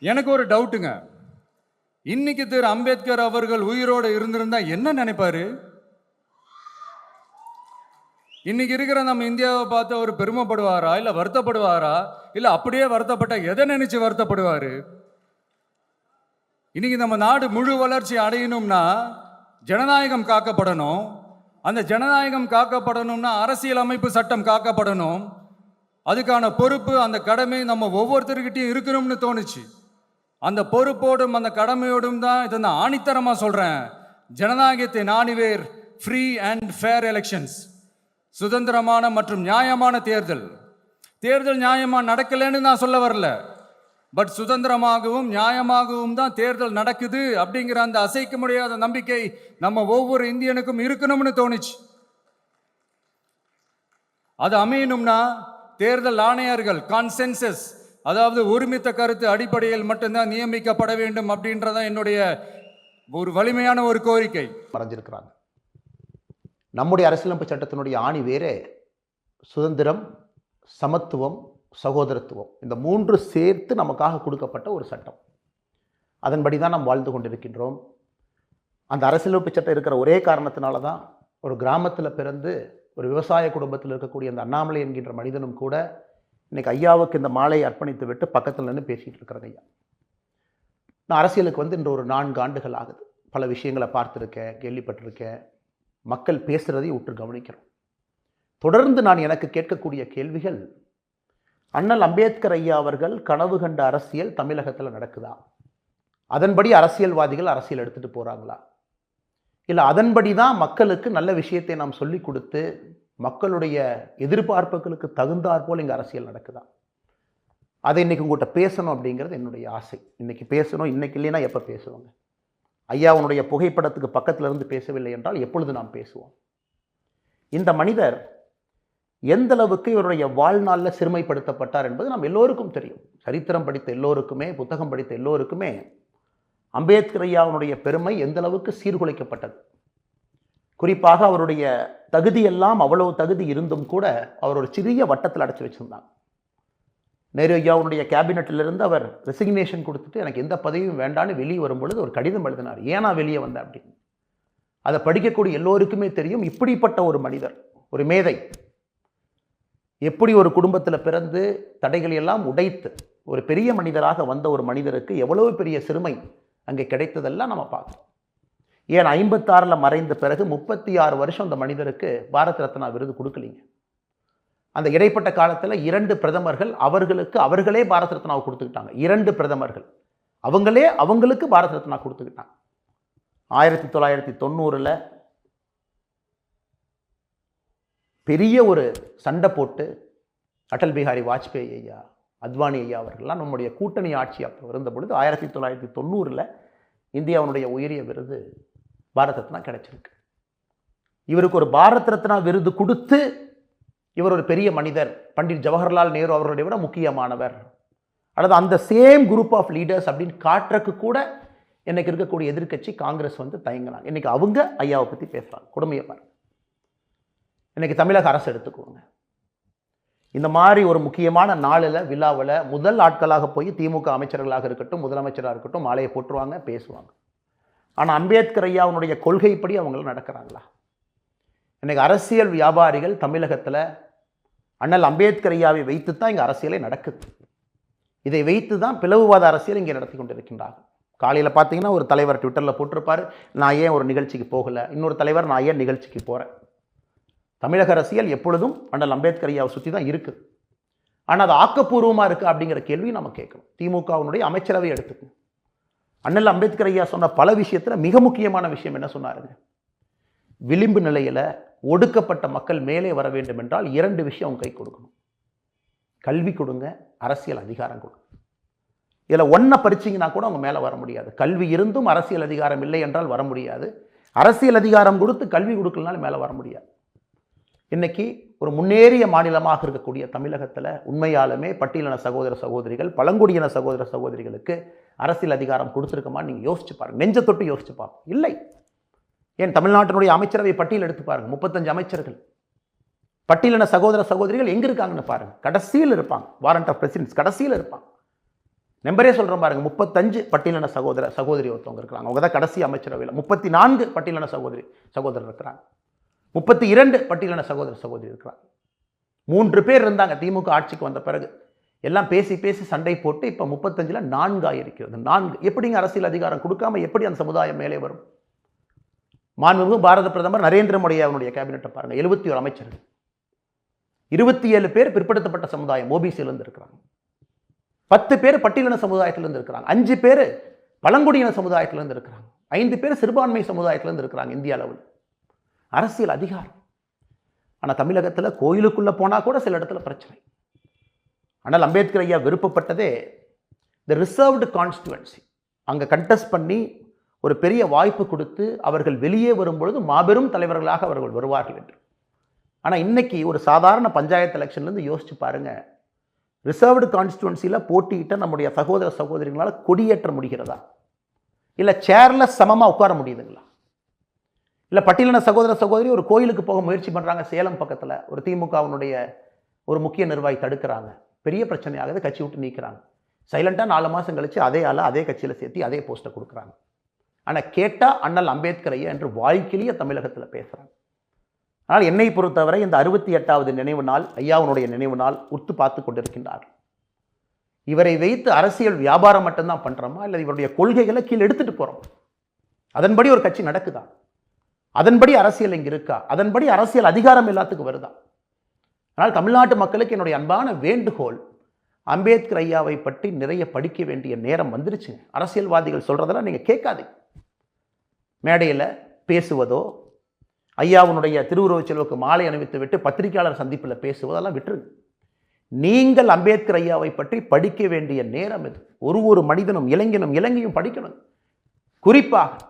எனக்கு ஒரு டவுட்டுங்க. இன்னைக்கு திரு அம்பேத்கர் அவர்கள் உயிரோடு இருந்திருந்தா என்ன நினைப்பாரு? இன்னைக்கு இருக்கிற நம்ம இந்தியாவை பார்த்து அவர் பெருமைப்படுவாரா, இல்ல வருத்தப்படுவாரா, இல்ல அப்படியே வருத்தப்பட்ட எதை நினைச்சு வருத்தப்படுவாரு? இன்னைக்கு நம்ம நாடு முழு வளர்ச்சி அடையணும்னா ஜனநாயகம் காக்கப்படணும். அந்த ஜனநாயகம் காக்கப்படணும்னா அரசியல் அமைப்பு சட்டம் காக்கப்படணும். அதுக்கான பொறுப்பு, அந்த கடமை நம்ம ஒவ்வொருத்தருக்கிட்டையும் இருக்கணும்னு தோணுச்சு. அந்த பொறுப்போடும் அந்த கடமையோடும் தான் இதை நான் ஆணித்தரமா சொல்றேன். ஜனநாயகத்தை நாணிவேர் ஃப்ரீ அண்ட் ஃபேர் எலெக்ஷன்ஸ், சுதந்திரமான மற்றும் நியாயமான தேர்தல். தேர்தல் நியாயமா நடக்கலன்னு நான் சொல்ல வரல, பட் சுதந்திரமாகவும் நியாயமாகவும் தான் தேர்தல் நடக்குது அப்படிங்கிற அந்த அசைக்க முடியாத நம்பிக்கை நம்ம ஒவ்வொரு இந்தியனுக்கும் இருக்கணும்னு தோணுச்சு. அது அமையணும்னா தேர்தல் ஆணையர்கள் கான்சென்சஸ், அதாவது ஒருமித்த கருத்து அடிப்படையில் மட்டும்தான் நியமிக்கப்பட வேண்டும் அப்படின்றத என்னுடைய ஒரு வலிமையான ஒரு கோரிக்கை. மறைஞ்சிருக்கிறாங்க. நம்முடைய அரசியலமைப்பு சட்டத்தினுடைய ஆணி வேறே சுதந்திரம், சமத்துவம், சகோதரத்துவம், இந்த மூன்று சேர்த்து நமக்காக கொடுக்கப்பட்ட ஒரு சட்டம். அதன்படி தான் நாம் வாழ்ந்து கொண்டிருக்கின்றோம். அந்த அரசியலமைப்பு சட்டம் இருக்கிற ஒரே காரணத்தினால தான் ஒரு கிராமத்தில் பிறந்து ஒரு விவசாய குடும்பத்தில் இருக்கக்கூடிய அந்த அண்ணாமலை என்கின்ற மனிதனும் கூட இன்னைக்கு ஐயாவுக்கு இந்த மாலையை அர்ப்பணித்து விட்டு பக்கத்தில் நின்று பேசிகிட்டு இருக்கிறேங்க. ஐயா, நான் அரசியலுக்கு வந்து இன்று ஒரு 4 ஆண்டுகள் ஆகுது. பல விஷயங்களை பார்த்துருக்கேன், கேள்விப்பட்டிருக்கேன். மக்கள் பேசுகிறதை உற்று கவனிக்கிறோம். தொடர்ந்து நான் எனக்கு கேட்கக்கூடிய கேள்விகள், அண்ணல் அம்பேத்கர் ஐயா அவர்கள் கனவு கண்ட அரசியல் தமிழகத்தில் நடக்குதா? அதன்படி அரசியல்வாதிகள் அரசியல் எடுத்துகிட்டு போகிறாங்களா? இல்லை அதன்படி தான் மக்களுக்கு நல்ல விஷயத்தை நாம் சொல்லி கொடுத்து மக்களுடைய எதிர்பார்ப்புகளுக்கு தகுந்தாற்போல் இங்கே அரசியல் நடக்குதா? அதை இன்றைக்கி உங்கள்கிட்ட பேசணும் அப்படிங்கிறது என்னுடைய ஆசை. இன்றைக்கி பேசணும், இன்றைக்கி இல்லைன்னா எப்போ பேசுவாங்க? ஐயாவுடைய புகைப்படத்துக்கு பக்கத்தில் இருந்து பேசவில்லை என்றால் எப்பொழுது நாம் பேசுவோம்? இந்த மனிதர் எந்த அளவுக்கு இவருடைய வாழ்நாளில் சிறுமைப்படுத்தப்பட்டார் என்பது நாம் எல்லோருக்கும் தெரியும். சரித்திரம் படித்த எல்லோருக்குமே, புத்தகம் படித்த எல்லோருக்குமே அம்பேத்கர் ஐயாவுடைய பெருமை எந்த அளவுக்கு சீர்குலைக்கப்பட்டது. குறிப்பாக அவருடைய தகுதியெல்லாம் அவ்வளவு தகுதி இருந்தும் கூட அவர் ஒரு சிறிய வட்டத்தில் அடைச்சி வச்சிருந்தாங்க. நேரு ஐயாவுடைய கேபினட்டிலிருந்து அவர் ரெசிக்னேஷன் கொடுத்துட்டு எனக்கு எந்த பதவியும் வேண்டான்னு வெளியே வரும்பொழுது ஒரு கடிதம் எழுதினார், ஏன்னா வெளியே வந்தேன் அப்படின்னு. அதை படிக்கக்கூடிய எல்லோருக்குமே தெரியும், இப்படிப்பட்ட ஒரு மனிதர், ஒரு மேதை, எப்படி ஒரு குடும்பத்தில் பிறந்து தடைகளை எல்லாம் உடைத்து ஒரு பெரிய மனிதராக வந்த ஒரு மனிதருக்கு எவ்வளவு பெரிய சிறுமை அங்கே கிடைத்ததெல்லாம் நம்ம பார்க்கணும். ஏன் 56 மறைந்த பிறகு 36 வருஷம் அந்த மனிதருக்கு பாரத் ரத்னா விருது கொடுக்கலீங்க. அந்த இடைப்பட்ட காலத்தில் 2 பிரதமர்கள் அவர்களே பாரத் ரத்னாவை கொடுத்துக்கிட்டாங்க. 2 பிரதமர்கள் அவங்களுக்கு பாரத் ரத்னா கொடுத்துக்கிட்டாங்க. 1990 பெரிய ஒரு சண்டை போட்டு அடல் பிஹாரி வாஜ்பேயி ஐயா, அத்வானி ஐயா அவர்கள்லாம் நம்முடைய கூட்டணி ஆட்சி அப்போ இருந்த பொழுது 1990 இந்தியாவுடைய உயரிய விருது பாரத் ரத்னா கிடைச்சிருக்கு. இவருக்கு ஒரு பாரத் ரத்னா விருது கொடுத்து இவர் ஒரு பெரிய மனிதர், பண்டிட் ஜவஹர்லால் நேரு அவர்களுடைய விட முக்கியமானவர், அல்லது அந்த சேம் குரூப் ஆஃப் லீடர்ஸ் அப்படின்னு காட்டுறதுக்கு கூட இன்னைக்கு இருக்கக்கூடிய எதிர்க்கட்சி காங்கிரஸ் வந்து தயங்கினாங்க. இன்னைக்கு அவங்க ஐயாவை பற்றி பேசுகிறாங்க. கொடுமையை பாருங்க. இன்னைக்கு தமிழக அரசு எடுத்துக்கோங்க, இந்த மாதிரி ஒரு முக்கியமான நாளில் விழாவில் முதல் ஆட்களாக போய் திமுக அமைச்சர்களாக இருக்கட்டும், முதலமைச்சராக இருக்கட்டும், மாலையை போட்டுருவாங்க, பேசுவாங்க. ஆனால் அம்பேத்கர் ஐயாவுடைய கொள்கைப்படி அவங்களும் நடக்கிறாங்களா? இன்னைக்கு அரசியல் வியாபாரிகள் தமிழகத்தில் அண்ணல் அம்பேத்கர் ஐயாவை வைத்து தான் இங்கே அரசியலே நடக்குது. இதை வைத்து தான் பிளவுவாத அரசியல் இங்கே நடத்தி கொண்டிருக்கின்றார்கள். காலையில் பார்த்தீங்கன்னா ஒரு தலைவர் ட்விட்டரில் போட்டிருப்பார், நான் ஏன் ஒரு நிகழ்ச்சிக்கு போகலை, இன்னொரு தலைவர் நான் ஏன் நிகழ்ச்சிக்கு போகிறேன். தமிழக அரசியல் எப்பொழுதும் அண்ணல் அம்பேத்கர் ஐயாவை சுற்றி தான் இருக்குது. ஆனால் அது ஆக்கப்பூர்வமாக இருக்குது அப்படிங்கிற கேள்வி நம்ம கேட்கணும். திமுகவினுடைய அமைச்சரவை எடுத்துக்கணும். அண்ணல் அம்பேத்கர் ஐயா சொன்ன பல விஷயத்தில் மிக முக்கியமான விஷயம் என்ன சொன்னாருங்க? விளிம்பு நிலையில் ஒடுக்கப்பட்ட மக்கள் மேலே வர வேண்டும் என்றால் 2 விஷயம் அவங்க கை கொடுக்கணும். கல்வி கொடுங்க, அரசியல் அதிகாரம் கொடுங்க. இதில் ஒன்றை பறிச்சிங்கன்னா கூட அவங்க மேலே வர முடியாது. கல்வி இருந்தும் அரசியல் அதிகாரம் இல்லை என்றால் வர முடியாது. அரசியல் அதிகாரம் கொடுத்து கல்வி கொடுக்கலனாலும் மேலே வர முடியாது. இன்னைக்கு ஒரு முன்னேறிய மாநிலமாக இருக்கக்கூடிய தமிழகத்தில் உண்மையாலுமே பட்டியலின சகோதர சகோதரிகள், பழங்குடியின சகோதர சகோதரிகளுக்கு அரசியல் அதிகாரம் கொடுத்துருக்கமான்னு நீங்கள் யோசிச்சு பாருங்கள். நெஞ்ச தொட்டு யோசிச்சு பாருங்க. இல்லை. ஏன் தமிழ்நாட்டினுடைய அமைச்சரவை பட்டியல் எடுத்து பாருங்கள், 35 அமைச்சர்கள். பட்டியலின சகோதர சகோதரிகள் எங்கே இருக்காங்கன்னு பாருங்கள். கடைசியில் இருப்பாங்க. வாரண்ட் ஆஃப் பிரசிடென்ஸ் கடைசியில் இருப்பாங்க. நம்பரே சொல்கிறோம் பாருங்க, 35 பட்டியலின சகோதரி ஒருத்தவங்க இருக்கிறாங்க. அவங்க தான் கடைசி அமைச்சரவையில். 34 பட்டியலின சகோதரர் இருக்கிறாங்க. 32 பட்டியலின சகோதரி இருக்கிறாங்க. 3 பேர் இருந்தாங்க திமுக ஆட்சிக்கு வந்த பிறகு. எல்லாம் பேசி பேசி சண்டை போட்டு இப்போ 35ல் 4 ஆகியிருக்கிறது. 4 எப்படிங்க அரசியல் அதிகாரம் கொடுக்காம எப்படி அந்த சமுதாயம் மேலே வரும்? மாண்புமிகு பாரத பிரதமர் நரேந்திர மோடி அவருடைய கேபினெட்டை பாருங்க, 71 அமைச்சர்கள், 27 பேர் பிற்படுத்தப்பட்ட சமுதாயம் ஓபிசியிலிருந்து இருக்கிறாங்க, 10 பேர் பட்டியலின சமுதாயத்திலிருந்து இருக்கிறாங்க, 5 பேர் பழங்குடியின சமுதாயத்திலிருந்து இருக்கிறாங்க, 5 பேர் சிறுபான்மை சமுதாயத்திலிருந்து இருக்கிறாங்க. இந்திய அளவில் அரசியல் அதிகாரம். ஆனால் தமிழகத்தில் கோயிலுக்குள்ளே போனால் கூட சில இடத்துல பிரச்சனை. ஆனால் அம்பேத்கர் ஐயா விருப்பப்பட்டதே இந்த ரிசர்வ்டு கான்ஸ்டிடுவன்சி, அங்கே கண்டெஸ்ட் பண்ணி ஒரு பெரிய வாய்ப்பு கொடுத்து அவர்கள் வெளியே வரும்பொழுது மாபெரும் தலைவர்களாக அவர்கள் வருவார்கள் என்று. ஆனால் இன்னைக்கு ஒரு சாதாரண பஞ்சாயத்து எலெக்ஷன்லேருந்து யோசிச்சு பாருங்க, ரிசர்வ்டு கான்ஸ்டிடுவன்சியில் போட்டியிட்ட நம்முடைய சகோதர சகோதரிகளால் கொடியேற்ற முடிகிறதா? இல்லை சேர்ல சமமாக உட்கார முடியுதுங்களா? இல்லை பட்டியலின சகோதர சகோதரி ஒரு கோயிலுக்கு போக முயற்சி பண்ணுறாங்க, சேலம் பக்கத்தில் ஒரு திமுகவினுடைய ஒரு முக்கிய நிர்வாகி தடுக்கிறாங்க, பெரிய பிரச்சனையாகுது, கட்சி விட்டு நீக்கிறாங்க. சைலண்டாக 4 மாதம் கழிச்சு அதே ஆளை அதே கட்சியில் சேர்த்து அதே போஸ்ட்டை கொடுக்குறாங்க. ஆனால் கேட்டால் அண்ணல் அம்பேத்கர் ஐயா என்று வாழ்க்கையிலேயே தமிழகத்தில் பேசுகிறாங்க. ஆனால் என்னை பொறுத்தவரை இந்த 68வது நினைவு நாள், ஐயாவுடைய நினைவு நாள் உத்து பார்த்து கொண்டிருக்கின்றார். இவரை வைத்து அரசியல் வியாபாரம் மட்டும்தான் பண்ணுறோமா, இல்லை இவருடைய கொள்கைகளை கீழே எடுத்துகிட்டு போகிறோம்? அதன்படி ஒரு கட்சி நடக்குதா? அதன்படி அரசியல் இங்கே இருக்கா? அதன்படி அரசியல் அதிகாரம் எல்லாத்துக்கும் வருதா? ஆனால் தமிழ்நாட்டு மக்களுக்கு என்னுடைய அன்பான வேண்டுகோள், அம்பேத்கர் ஐயாவை பற்றி நிறைய படிக்க வேண்டிய நேரம் வந்துருச்சு. அரசியல்வாதிகள் சொல்கிறதெல்லாம் நீங்கள் கேட்காதீங்க. மேடையில் பேசுவதோ, ஐயாவுடைய திருவுருவச் செல்வுக்கு மாலை அணிவித்து விட்டு பத்திரிகையாளர் சந்திப்பில் பேசுவதெல்லாம் விட்டுருங்க. நீங்கள் அம்பேத்கர் ஐயாவை பற்றி படிக்க வேண்டிய நேரம் இது. ஒரு மனிதனும் இளைஞனும் படிக்கணும். குறிப்பாக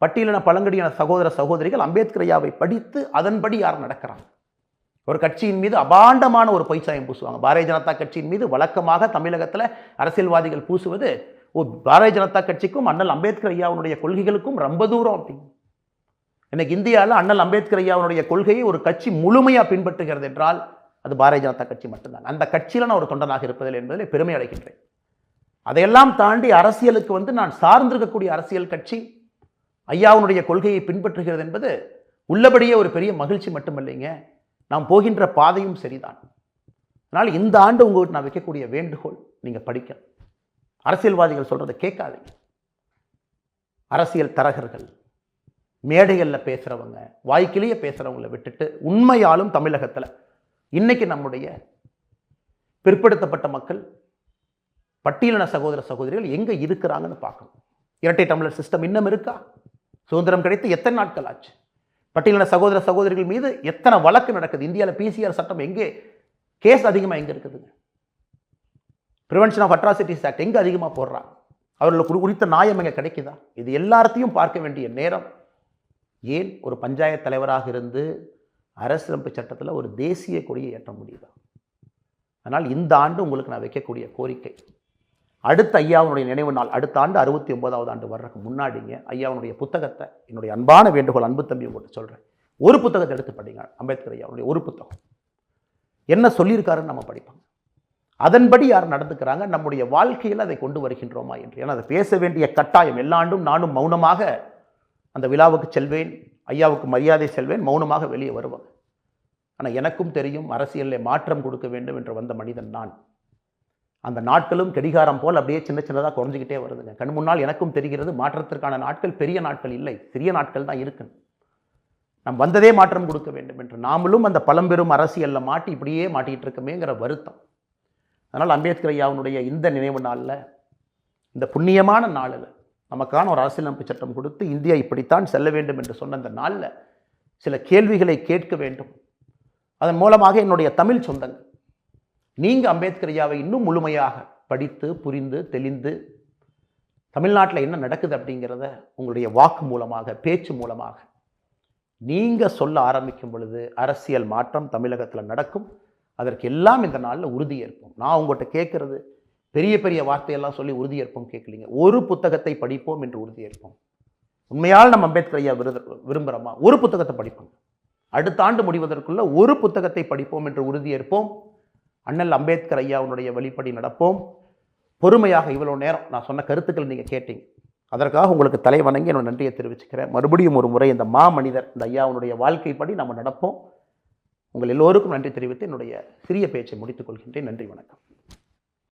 பட்டியலின பழங்குடியின சகோதர சகோதரிகள் அம்பேத்கர் ஐயாவை படித்து அதன்படி யார் நடக்கிறாங்க? ஒரு கட்சியின் மீது அபாண்டமான ஒரு பொய்ச்சாயம் பூசுவாங்க. பாரதிய ஜனதா கட்சியின் மீது வழக்கமாக தமிழகத்தில் அரசியல்வாதிகள் பூசுவது பாரதிய ஜனதா கட்சிக்கும் அண்ணல் அம்பேத்கர் ஐயாவுடைய கொள்கைகளுக்கும் ரொம்ப தூரம் அப்படின்னு. இன்னைக்கு இந்தியாவில் அண்ணல் அம்பேத்கர் ஐயாவுடைய கொள்கையை ஒரு கட்சி முழுமையாக பின்பற்றுகிறது என்றால் அது பாரதிய ஜனதா கட்சி மட்டும்தான். அந்த கட்சியில் நான் ஒரு தொண்டனாக இருப்பதில்லை என்பதில் பெருமை அடைகின்றேன். அதையெல்லாம் தாண்டி அரசியலுக்கு நான் சார்ந்திருக்கக்கூடிய அரசியல் கட்சி ஐயாவுடைய கொள்கையை பின்பற்றுகிறது என்பது உள்ளபடியே ஒரு பெரிய மகிழ்ச்சி மட்டுமில்லைங்க, நாம் போகின்ற பாதையும் சரிதான். அதனால் இந்த ஆண்டு உங்கள்கிட்ட நான் வைக்கக்கூடிய வேண்டுகோள், நீங்கள் படிக்க, அரசியல்வாதிகள் சொல்கிறத கேட்காதீங்க. அரசியல் தரகர்கள், மேடைகளில் பேசுகிறவங்க, வாய்க்கிலேயே பேசுகிறவங்களை விட்டுட்டு உண்மையாலும் தமிழகத்தில் இன்னைக்கு நம்முடைய பிற்படுத்தப்பட்ட மக்கள், பட்டியலின சகோதர சகோதரிகள் எங்கே இருக்கிறாங்கன்னு பார்க்கணும். இரட்டை டம்ளர் சிஸ்டம் இன்னும் இருக்கா? சுதந்திரம் கிடைத்து எத்தனை நாட்கள் ஆச்சு? பட்டியலின சகோதர சகோதரிகள் மீது எத்தனை வழக்கு நடக்குது? இந்தியாவில் பிசிஆர் சட்டம் எங்கே, கேஸ் அதிகமாக எங்கே இருக்குதுங்க? ப்ரிவென்ஷன் ஆஃப் அட்ராசிட்டிஸ் ஆக்ட் எங்கே அதிகமாக போடுறாங்க? அவர்களுக்கு குறித்த நியாயம் எங்கே கிடைக்குதா? இது எல்லாத்தையும் பார்க்க வேண்டிய நேரம். ஏன் ஒரு பஞ்சாயத்து தலைவராக இருந்து அரசியலமைப்பு சட்டத்தில் ஒரு தேசிய கொடியை ஏற்ற முடியுதா? அதனால் இந்த ஆண்டு உங்களுக்கு நான் வைக்கக்கூடிய கோரிக்கை, அடுத்த ஐயாவுடைய நினைவு நாள் அடுத்த ஆண்டு 69வது ஆண்டு வர்றதுக்கு முன்னாடிங்க ஐயாவுடைய புத்தகத்தை, என்னுடைய அன்பான வேண்டுகோள், அன்பு தம்பி உங்கள்கிட்ட சொல்கிறேன், ஒரு புத்தகத்தை எடுத்து படிங்க. அம்பேத்கர் ஐயாவுடைய ஒரு புத்தகம் என்ன சொல்லியிருக்காருன்னு நம்ம படிப்போம். அதன்படி யார் நடந்துக்கிறாங்க, நம்முடைய வாழ்க்கையில் அதை கொண்டு வருகின்றோமா என்று. ஏன்னா அதை பேச வேண்டிய கட்டாயம். எல்லா ஆண்டும் நானும் மௌனமாக அந்த விழாவுக்கு செல்வேன், ஐயாவுக்கு மரியாதை செல்வேன், மௌனமாக வெளியே வருவேன். ஆனால் எனக்கும் தெரியும் அரசியலில் மாற்றம் கொடுக்க வேண்டும் என்று வந்த மனிதன் நான். அந்த நாட்களும் கடிகாரம் போல் அப்படியே சின்ன சின்னதாக குறைஞ்சிக்கிட்டே வருதுங்க. கண் முன்னால் எனக்கும் தெரிகிறது மாற்றத்திற்கான நாட்கள் பெரிய நாட்கள் இல்லை, சிறிய நாட்கள் தான் இருக்கு. நாம் வந்ததே மாற்றம் கொடுக்க வேண்டும் என்று. நாமளும் அந்த பழம்பெரும் அரசியலில் மாட்டி இப்படியே மாட்டிகிட்டு இருக்கமேங்கிற வருத்தம். அதனால் அம்பேத்கர் ஐயாவுடைய இந்த நினைவு நாளில், இந்த புண்ணியமான நாளில் நமக்கான ஒரு அரசியலமைப்பு சட்டம் கொடுத்து இந்தியா இப்படித்தான் செல்ல வேண்டும் என்று சொன்ன அந்த நாளில் சில கேள்விகளை கேட்க வேண்டும். அதன் மூலமாக என்னுடைய தமிழ் சொந்தங்கள், நீங்கள் அம்பேத்கர் ஐயாவை இன்னும் முழுமையாக படித்து புரிந்து தெளிந்து தமிழ்நாட்டில் என்ன நடக்குது அப்படிங்கிறத உங்களுடைய வாக்கு மூலமாக, பேச்சு மூலமாக நீங்கள் சொல்ல ஆரம்பிக்கும் பொழுது அரசியல் மாற்றம் தமிழகத்தில் நடக்கும். அதற்கு எல்லாம் இந்த நாளில் உறுதியேற்போம். நான் உங்கள்கிட்ட கேட்குறது பெரிய பெரிய வார்த்தையெல்லாம் சொல்லி உறுதியேற்போம் கேட்கலீங்க. ஒரு புத்தகத்தை படிப்போம் என்று உறுதியேற்போம். உண்மையால் நம்ம அம்பேத்கர் ஐயா விரும்புகிறோமா? ஒரு புத்தகத்தை படிப்போம். அடுத்த ஆண்டு முடிவதற்குள்ள ஒரு புத்தகத்தை படிப்போம் என்று உறுதியேற்போம். அண்ணல் அம்பேத்கர் ஐயாவுடைய வழிப்படி நடப்போம். பொறுமையாக இவ்வளோ நேரம் நான் சொன்ன கருத்துக்கள் நீங்கள் கேட்டீங்க. அதற்காக உங்களுக்கு தலை வணங்கி என்னோட நன்றியை தெரிவிச்சுக்கிறேன். மறுபடியும் ஒரு முறை இந்த மாமனிதர் இந்த ஐயாவுடைய வாழ்க்கைப்படி நம்ம நடப்போம். உங்கள் எல்லோருக்கும் நன்றி தெரிவித்து என்னுடைய சிறிய பேச்சை முடித்துக் கொள்கின்றேன். நன்றி, வணக்கம்.